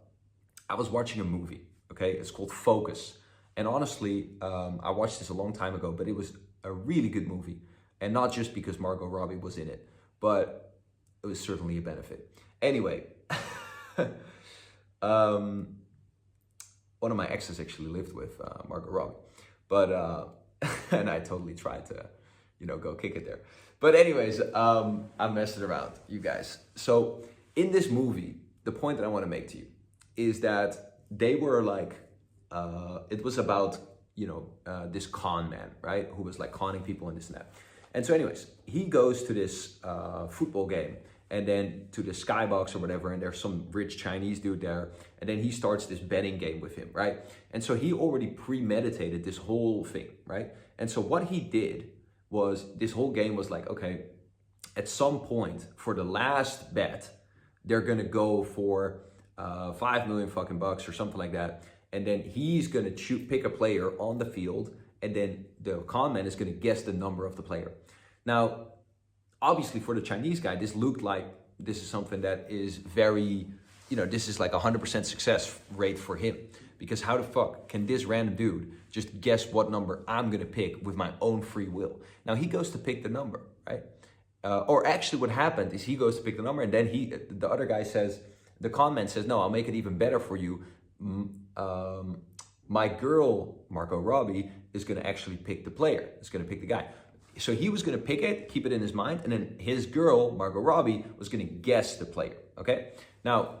I was watching a movie, okay? It's called Focus. And honestly, I watched this a long time ago, but it was a really good movie. And not just because Margot Robbie was in it, but it was certainly a benefit. Anyway, one of my exes actually lived with Margot Robbie, but and I totally tried to, go kick it there. But anyways, I'm messing around, you guys. So in this movie, the point that I want to make to you is that they were like, it was about, this con man, right? Who was like conning people and this and that. And so anyways, he goes to this football game, and then to the skybox or whatever, and there's some rich Chinese dude there, and then he starts this betting game with him, right? And so he already premeditated this whole thing, right? And so what he did was, this whole game was like, okay, at some point for the last bet, they're gonna go for 5 million fucking bucks or something like that, and then he's gonna pick a player on the field, and then the con man is gonna guess the number of the player. Now, obviously for the Chinese guy, this looked like this is something that is very, this is like 100% success rate for him. Because how the fuck can this random dude just guess what number I'm gonna pick with my own free will? Now he goes to pick the number, right? Or actually what happened is he goes to pick the number, and then the other guy says, the con man says, no, I'll make it even better for you. My girl, Margot Robbie, is gonna actually pick the player. Is gonna pick the guy. So he was gonna pick it, keep it in his mind, and then his girl, Margot Robbie, was gonna guess the player, okay? Now,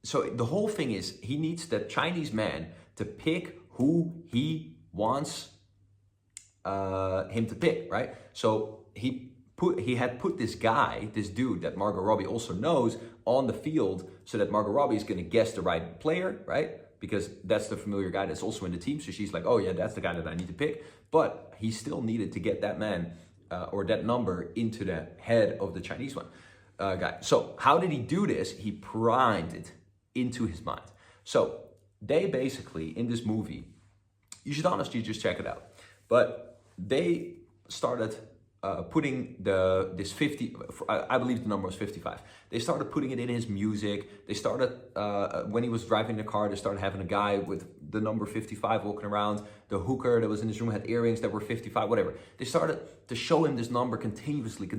so the whole thing is, he needs the Chinese man to pick who he wants him to pick, right? So he had put this guy, this dude that Margot Robbie also knows, on the field so that Margot Robbie is gonna guess the right player, right? Because that's the familiar guy that's also in the team. So she's like, oh yeah, that's the guy that I need to pick. But he still needed to get that man or that number into the head of the Chinese guy. So how did he do this? He primed it into his mind. So they basically, in this movie, you should honestly just check it out. But they started putting this 50, I believe the number was 55. They started putting it in his music. They started, when he was driving the car, they started having a guy with the number 55 walking around. The hooker that was in his room had earrings that were 55, whatever. They started to show him this number continuously,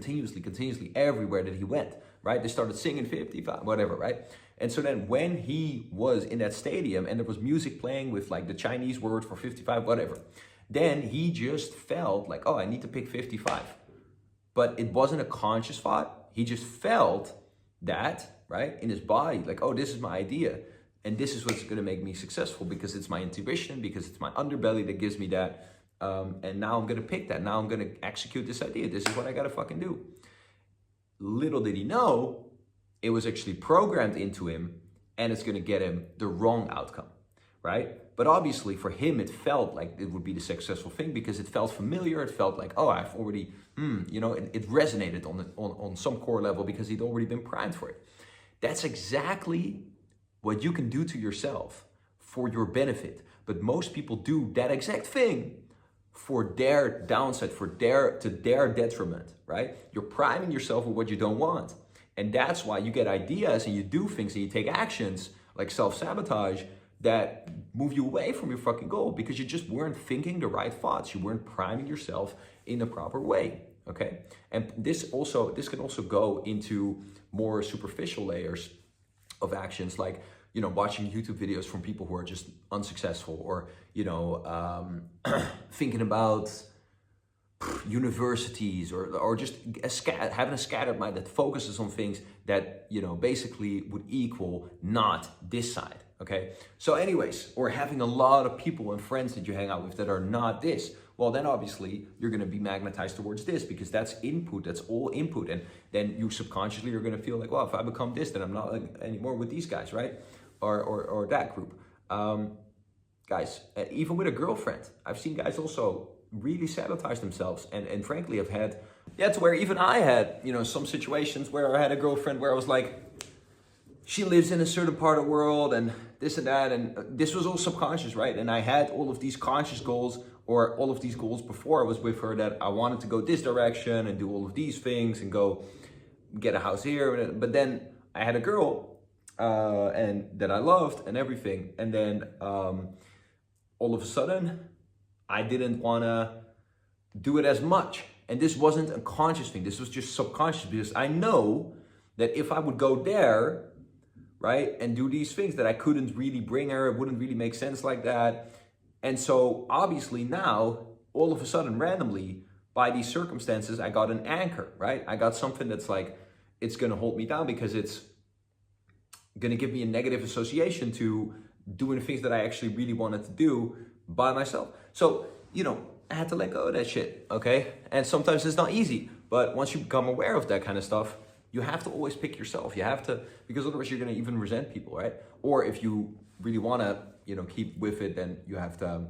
everywhere that he went, right? They started singing 55, whatever, right? And so then when he was in that stadium and there was music playing with like the Chinese word for 55, whatever, then he just felt like, oh, I need to pick 55. But it wasn't a conscious thought. He just felt that, right, in his body, like, oh, this is my idea. And this is what's going to make me successful, because it's my intuition, because it's my underbelly that gives me that. And now I'm going to pick that. Now I'm going to execute this idea. This is what I got to fucking do. Little did he know, it was actually programmed into him, and it's going to get him the wrong outcome, right? But obviously for him, it felt like it would be the successful thing because it felt familiar. It felt like, oh, I've already, it resonated on some core level because he'd already been primed for it. That's exactly what you can do to yourself for your benefit. But most people do that exact thing for their downside, to their detriment, right? You're priming yourself with what you don't want. And that's why you get ideas and you do things and you take actions like self-sabotage that move you away from your fucking goal because you just weren't thinking the right thoughts. You weren't priming yourself in the proper way, okay? And this can also go into more superficial layers of actions, like, watching YouTube videos from people who are just unsuccessful, or, thinking about universities, or just having a scattered mind that focuses on things that, basically would equal not this side. Okay, so anyways, or having a lot of people and friends that you hang out with that are not this, well, then obviously you're going to be magnetized towards this because that's input, that's all input. And then you subconsciously are going to feel like, well, if I become this, then I'm not anymore with these guys, right? Or that group. Guys, even with a girlfriend, I've seen guys also really sabotage themselves. And frankly, I've had, to where even I had, some situations where I had a girlfriend where I was like, she lives in a certain part of the world and this and that, and this was all subconscious, right? And I had all of these conscious goals, or all of these goals before I was with her, that I wanted to go this direction and do all of these things and go get a house here. But then I had a girl and that I loved and everything. And then all of a sudden, I didn't want to do it as much. And this wasn't a conscious thing. This was just subconscious, because I know that if I would go there, right, and do these things, that I couldn't really bring her, it wouldn't really make sense like that. And so obviously now, all of a sudden, randomly, by these circumstances, I got an anchor, right? I got something that's like, it's gonna hold me down because it's gonna give me a negative association to doing the things that I actually really wanted to do by myself. So, I had to let go of that shit, okay? And sometimes it's not easy, But once you become aware of that kind of stuff, you have to always pick yourself. You have to, because otherwise you're going to even resent people, right? Or if you really want to, keep with it, then you have to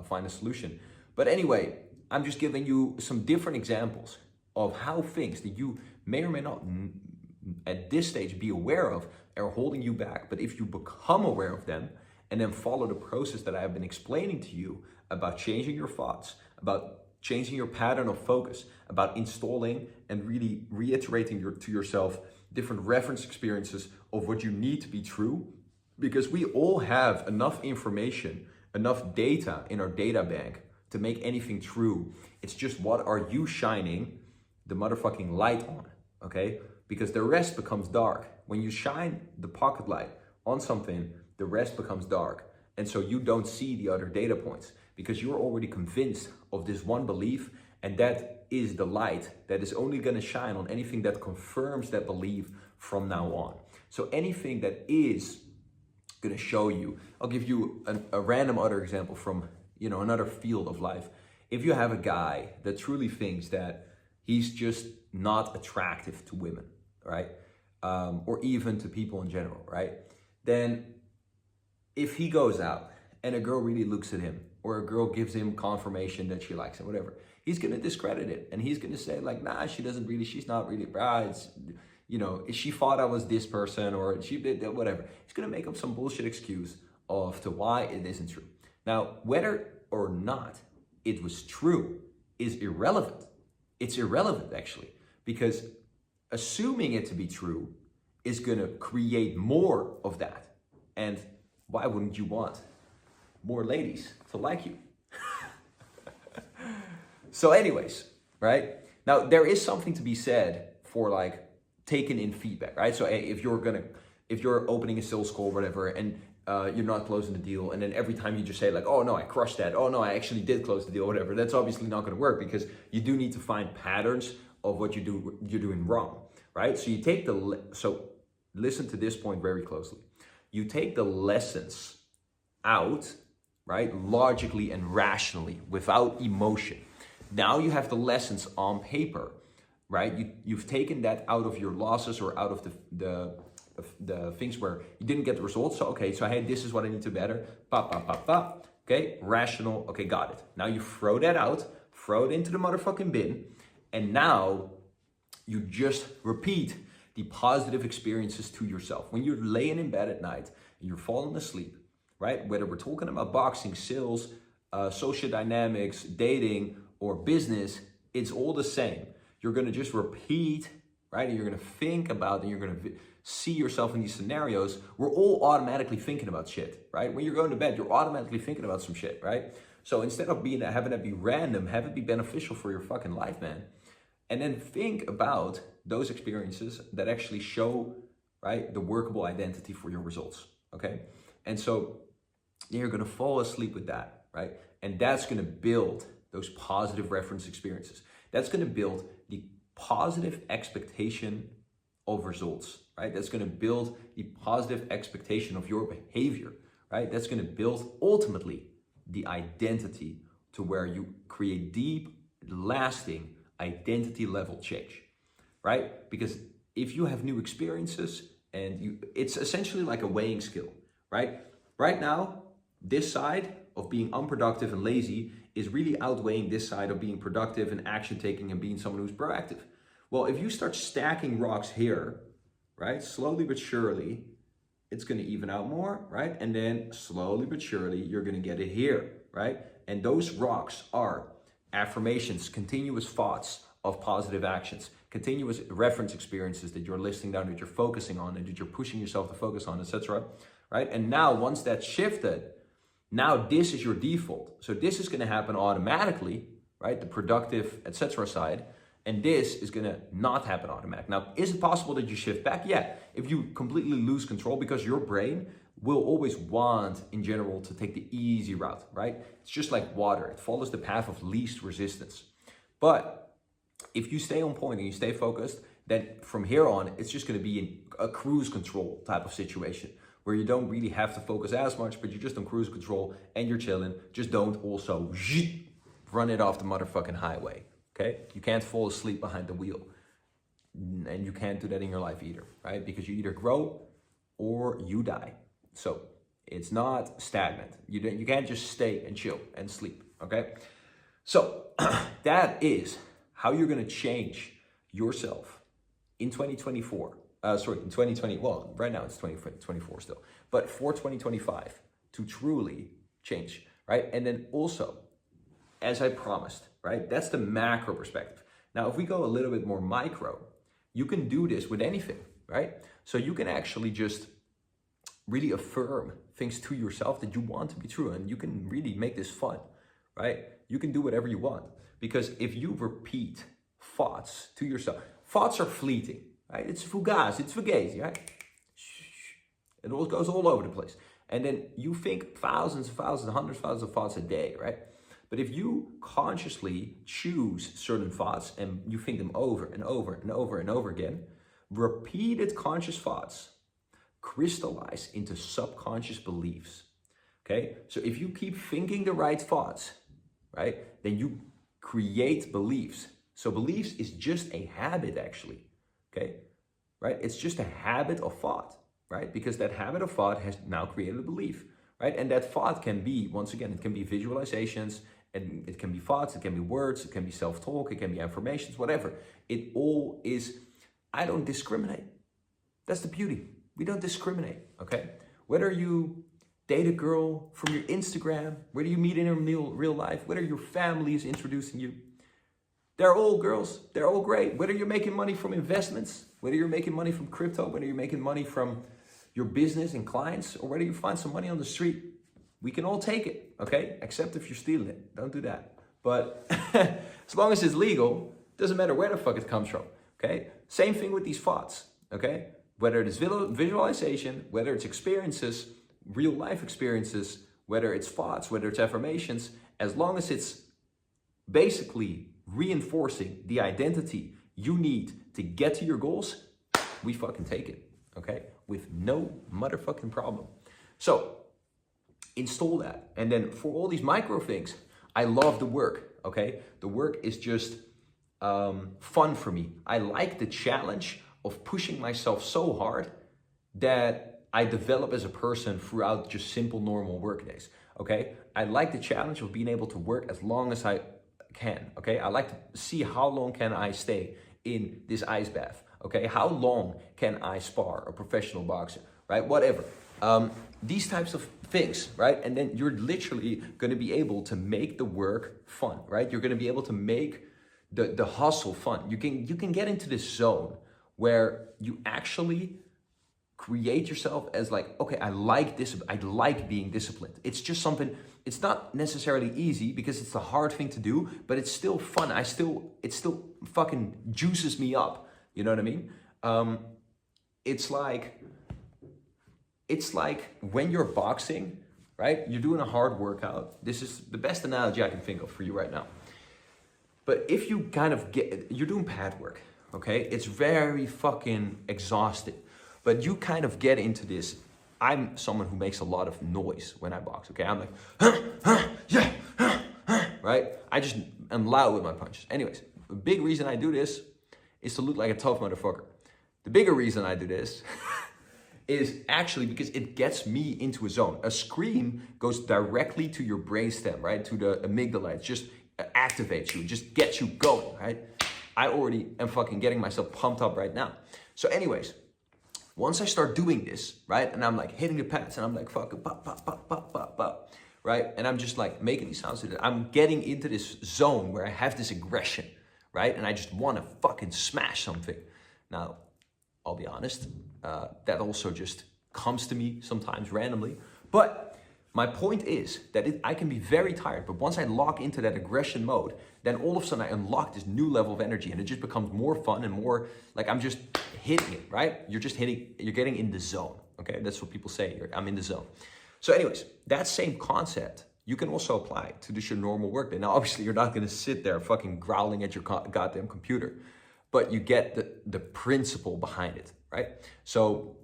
find a solution. But anyway, I'm just giving you some different examples of how things that you may or may not at this stage be aware of are holding you back. But if you become aware of them and then follow the process that I have been explaining to you about changing your thoughts, about changing your pattern of focus, about installing and really reiterating to yourself different reference experiences of what you need to be true, because we all have enough information, enough data in our data bank to make anything true. It's just, what are you shining the motherfucking light on, okay? Because the rest becomes dark. When you shine the pocket light on something, the rest becomes dark. And so you don't see the other data points because you're already convinced of this one belief, and that is the light that is only gonna shine on anything that confirms that belief from now on. So anything that is gonna show you, I'll give you a random other example from another field of life. If you have a guy that truly thinks that he's just not attractive to women, right? Or even to people in general, right? Then if he goes out and a girl really looks at him, or a girl gives him confirmation that she likes him, whatever, he's gonna discredit it. And he's gonna say like, nah, she's not really, it's, she thought I was this person, or she did whatever. He's gonna make up some bullshit excuse of to why it isn't true. Now, whether or not it was true is irrelevant. It's irrelevant actually, because assuming it to be true is gonna create more of that. And why wouldn't you want more ladies to like you? So anyways, right? Now, there is something to be said for like taking in feedback, right? So if you're opening a sales call or whatever, and you're not closing the deal, and then every time you just say like, oh no, I crushed that, oh no, I actually did close the deal, whatever, that's obviously not gonna work, because you do need to find patterns of what you're doing wrong, right? So you take so listen to this point very closely. You take the lessons out, right? Logically and rationally, without emotion. Now you have the lessons on paper, right? You've taken that out of your losses, or out of the things where you didn't get the results. So, okay, so hey, this is what I need to better. Pop, pop, pop, pop. Okay, rational. Okay, got it. Now you throw that out, throw it into the motherfucking bin, and now you just repeat the positive experiences to yourself. When you're laying in bed at night and you're falling asleep, right? Whether we're talking about boxing, sales, social dynamics, dating, or business, it's all the same. You're gonna just repeat, right? And you're gonna think about, and you're gonna see yourself in these scenarios. We're all automatically thinking about shit, right? When you're going to bed, you're automatically thinking about some shit, right? So instead of having it be random, have it be beneficial for your fucking life, man. And then think about those experiences that actually show, right, the workable identity for your results, okay? And so you're gonna fall asleep with that, right? And that's gonna build those positive reference experiences. That's gonna build the positive expectation of results, right? That's gonna build the positive expectation of your behavior, right? That's gonna build ultimately the identity to where you create deep, lasting identity level change, right? Because if you have new experiences and it's essentially like a weighing scale, right? Right now, this side of being unproductive and lazy is really outweighing this side of being productive and action taking and being someone who's proactive. Well, if you start stacking rocks here, right? Slowly but surely, it's gonna even out more, right? And then slowly but surely, you're gonna get it here, right? And those rocks are affirmations, continuous thoughts of positive actions, continuous reference experiences that you're listing down, that you're focusing on, and that you're pushing yourself to focus on, etc. Right? And now once that's shifted, now this is your default. So this is going to happen automatically, right? The productive, etc. side, and this is going to not happen automatically. Now, is it possible that you shift back? Yeah, if you completely lose control, because your brain will always want, in general, to take the easy route, right? It's just like water. It follows the path of least resistance. But if you stay on point and you stay focused, then from here on, it's just going to be in a cruise control type of situation where you don't really have to focus as much, but you're just on cruise control and you're chilling. Just don't also run it off the motherfucking highway, okay? okay? You can't fall asleep behind the wheel. And you can't do that in your life either, right? Because you either grow or you die. So it's not stagnant. You can't just stay and chill and sleep, okay? So that is how you're gonna change yourself in 2024. In 2020, well, right now it's 2024 still, but for 2025 to truly change, right? And then also, as I promised, right? That's the macro perspective. Now, if we go a little bit more micro, you can do this with anything, right? So you can actually just really affirm things to yourself that you want to be true, and you can really make this fun, right? You can do whatever you want, because if you repeat thoughts to yourself, thoughts are fleeting, right? It's fugazi, right? It all goes all over the place. And then you think thousands, hundreds of thousands of thoughts a day, right? But if you consciously choose certain thoughts and you think them over and over and over and over again, repeated conscious thoughts crystallize into subconscious beliefs, okay? So if you keep thinking the right thoughts, right, then you create beliefs. So beliefs is just a habit actually, okay? Right? It's just a habit of thought, right? Because that habit of thought has now created a belief, right? And that thought can be, once again, it can be visualizations, and it can be thoughts, it can be words, it can be self-talk, it can be affirmations, whatever. It all is, I don't discriminate. That's the beauty. We don't discriminate, okay? Whether you date a girl from your Instagram, whether you meet in real life, whether your family is introducing you, they're all girls, they're all great. Whether you're making money from investments, whether you're making money from crypto, whether you're making money from your business and clients, or whether you find some money on the street, we can all take it, okay? Except if you're stealing it, don't do that. But as long as it's legal, doesn't matter where the fuck it comes from, okay? Same thing with these thoughts, okay? Whether it is visualization, whether it's experiences, real life experiences, whether it's thoughts, whether it's affirmations, as long as it's basically reinforcing the identity you need to get to your goals, we fucking take it, okay? With no motherfucking problem. So, install that. And then for all these micro things, I love the work, okay? The work is just fun for me. I like the challenge of pushing myself so hard that I develop as a person throughout just simple, normal work days, okay? I like the challenge of being able to work as long as I can, okay? I like to see how long can I stay in this ice bath, okay? How long can I spar a professional boxer, right? Whatever. These types of things, right? And then you're literally gonna be able to make the work fun, right? You're gonna be able to make the hustle fun. You can get into this zone where you actually create yourself as like, okay, I like this, I like being disciplined. It's just something, it's not necessarily easy because it's a hard thing to do, but it's still fun. It still fucking juices me up. You know what I mean? It's like when you're boxing, right? You're doing a hard workout. This is the best analogy I can think of for you right now. But if you kind of you're doing pad work, okay? It's very fucking exhausting. But you kind of get into this. I'm someone who makes a lot of noise when I box, okay? I'm like, yeah, right? I just am loud with my punches. Anyways, the big reason I do this is to look like a tough motherfucker. The bigger reason I do this is actually because it gets me into a zone. A scream goes directly to your brainstem, right? To the amygdala. It just activates you, just gets you going, right? I already am fucking getting myself pumped up right now. So anyways, once I start doing this, right? And I'm like hitting the pads and I'm like fucking pop, pop, pop, pop, pop, pop, right? And I'm just like making these sounds. I'm getting into this zone where I have this aggression, right? And I just want to fucking smash something. Now, I'll be honest, that also just comes to me sometimes randomly. But my point is that I can be very tired, but once I lock into that aggression mode, then all of a sudden I unlock this new level of energy and it just becomes more fun and more like I'm just hitting it, right? You're getting in the zone, okay? That's what people say, I'm in the zone. So anyways, that same concept, you can also apply to just your normal work day. Now, obviously you're not gonna sit there fucking growling at your goddamn computer, but you get the principle behind it, right? So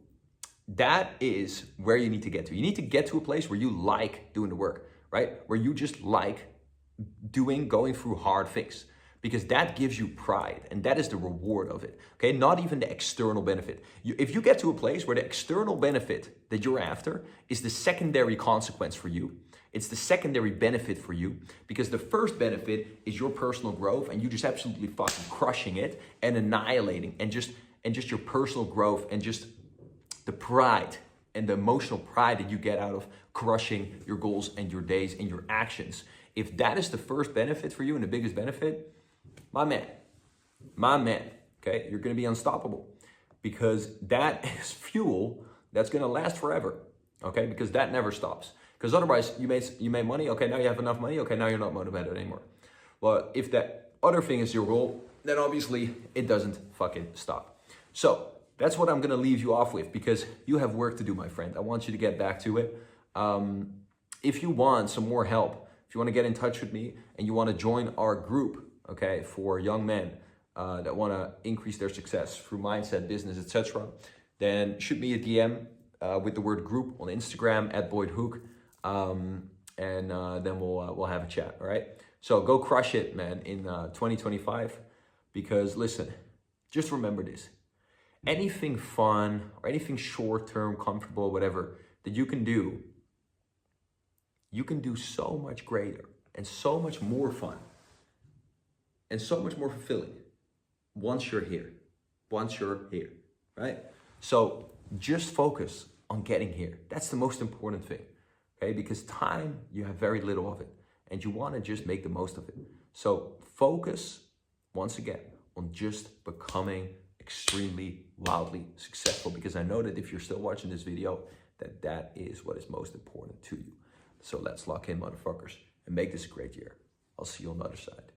that is where you need to get to. You need to get to a place where you like doing the work, right? Where you just like going through hard things. because that gives you pride, and that is the reward of it, okay? Not even the external benefit. If you get to a place where the external benefit that you're after is the secondary consequence for you, it's the secondary benefit for you, because the first benefit is your personal growth and you just absolutely fucking crushing it and annihilating, and just your personal growth and just the pride and the emotional pride that you get out of crushing your goals and your days and your actions. If that is the first benefit for you and the biggest benefit, my man, okay, you're gonna be unstoppable, because that is fuel that's gonna last forever, okay, because that never stops. Because otherwise, you made money, okay, now you have enough money, okay, now you're not motivated anymore. Well, if that other thing is your goal, then obviously it doesn't fucking stop. So that's what I'm gonna leave you off with, because you have work to do, my friend. I want you to get back to it. If you want some more help, if you want to get in touch with me and you want to join our group, okay, for young men that want to increase their success through mindset, business, etc., then shoot me a DM with the word group on Instagram @BoydHook, and then we'll have a chat. All right. So go crush it, man, in 2025. Because listen, just remember this: anything fun or anything short-term, comfortable, whatever that you can do so much greater and so much more fun and so much more fulfilling once you're here, right? So just focus on getting here. That's the most important thing, okay? Because time, you have very little of it, and you want to just make the most of it. So focus, once again, on just becoming extremely wildly successful, because I know that if you're still watching this video, that is what is most important to you. So let's lock in, motherfuckers, and make this a great year. I'll see you on the other side.